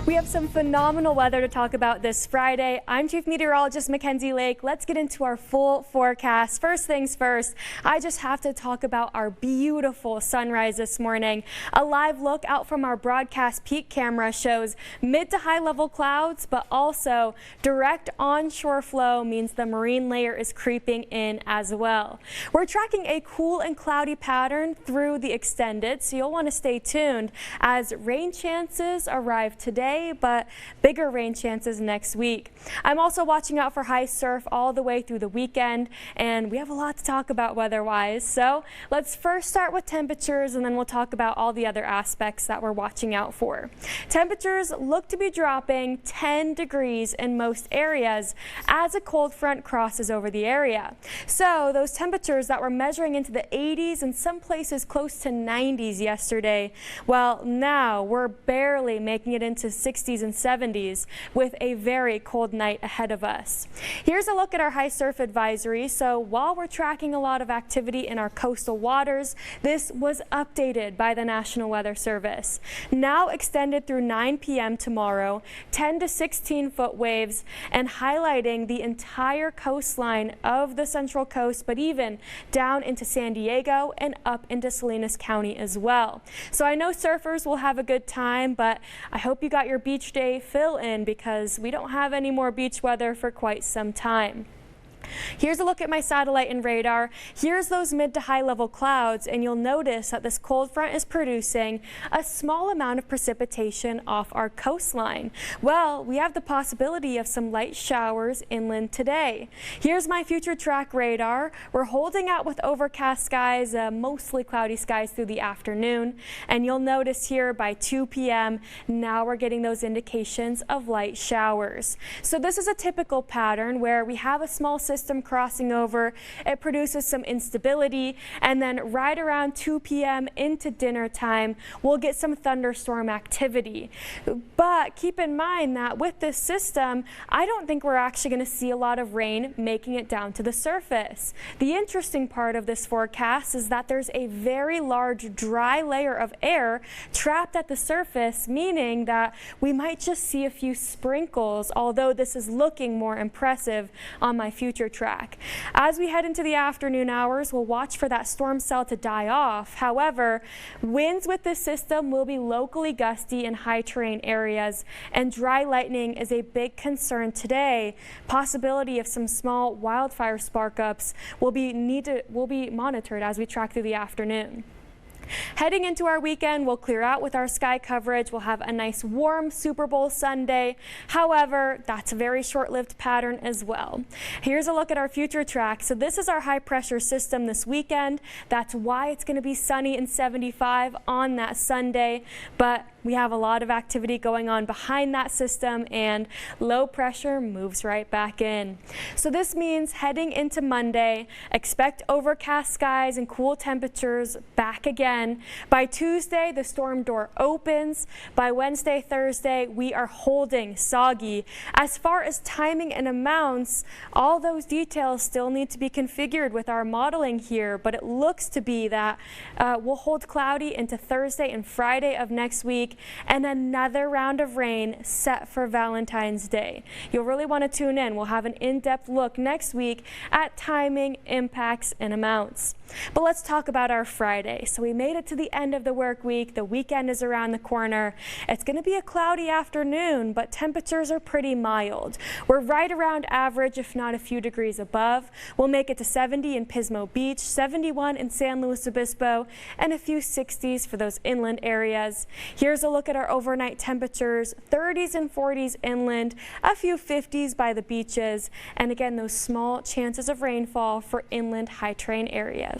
We have some phenomenal weather to talk about this Friday. I'm Chief Meteorologist Mackenzie Lake. Let's get into our full forecast. First things first, I just have to talk about our beautiful sunrise this morning. A live look out from our broadcast peak camera shows mid to high level clouds, but also direct onshore flow means the marine layer is creeping in as well. We're tracking a cool and cloudy pattern through the extended, so you'll want to stay tuned as rain chances arrive today, but bigger rain chances next week. I'm also watching out for high surf all the way through the weekend, and we have a lot to talk about weather-wise. So let's first start with temperatures, and then we'll talk about all the other aspects that we're watching out for. Temperatures look to be dropping 10 degrees in most areas as a cold front crosses over the area. So those temperatures that were measuring into the 80s and some places close to 90s yesterday, well, now we're barely making it into 60s and 70s with a very cold night ahead of us. Here's a look at our high surf advisory. So while we're tracking a lot of activity in our coastal waters, this was updated by the National Weather Service. Now extended through 9 p.m. tomorrow, 10 to 16 foot waves, and highlighting the entire coastline of the Central Coast, but even down into San Diego and up into Salinas County as well. So I know surfers will have a good time, but I hope you got your beach day fill in because we don't have any more beach weather for quite some time. Here's a look at my satellite and radar. Here's those mid to high level clouds, and you'll notice that this cold front is producing a small amount of precipitation off our coastline. Well, we have the possibility of some light showers inland today. Here's my future track radar. We're holding out with overcast skies, mostly cloudy skies through the afternoon, and you'll notice here by 2 p.m. now we're getting those indications of light showers. So this is a typical pattern where we have a small system crossing over. It produces some instability, and then right around 2 p.m. into dinner time, we'll get some thunderstorm activity. But keep in mind that with this system, I don't think we're actually going to see a lot of rain making it down to the surface. The interesting part of this forecast is that there's a very large dry layer of air trapped at the surface, meaning that we might just see a few sprinkles, although this is looking more impressive on my future track. As we head into the afternoon hours, we'll watch for that storm cell to die off. However, winds with this system will be locally gusty in high terrain areas, and dry lightning is a big concern today. Possibility of some small wildfire spark-ups will be monitored as we track through the afternoon. Heading into our weekend, we'll clear out with our sky coverage. We'll have a nice warm Super Bowl Sunday. However, that's a very short-lived pattern as well. Here's a look at our future track. So this is our high pressure system this weekend. That's why it's going to be sunny and 75 on that Sunday. But we have a lot of activity going on behind that system, and low pressure moves right back in. So this means heading into Monday, expect overcast skies and cool temperatures back again. By Tuesday, the storm door opens. By Wednesday, Thursday, we are holding soggy. As far as timing and amounts, all those details still need to be configured with our modeling here, but it looks to be that we'll hold cloudy into Thursday and Friday of next week, and another round of rain set for Valentine's Day. You'll really want to tune in. We'll have an in-depth look next week at timing, impacts, and amounts. But let's talk about our Friday. So we made it to the end of the work week. The weekend is around the corner. It's going to be a cloudy afternoon, but temperatures are pretty mild. We're right around average, if not a few degrees above. We'll make it to 70 in Pismo Beach, 71 in San Luis Obispo, and a few 60s for those inland areas. Here's a look at our overnight temperatures: 30s and 40s inland, a few 50s by the beaches, and again, those small chances of rainfall for inland high terrain areas.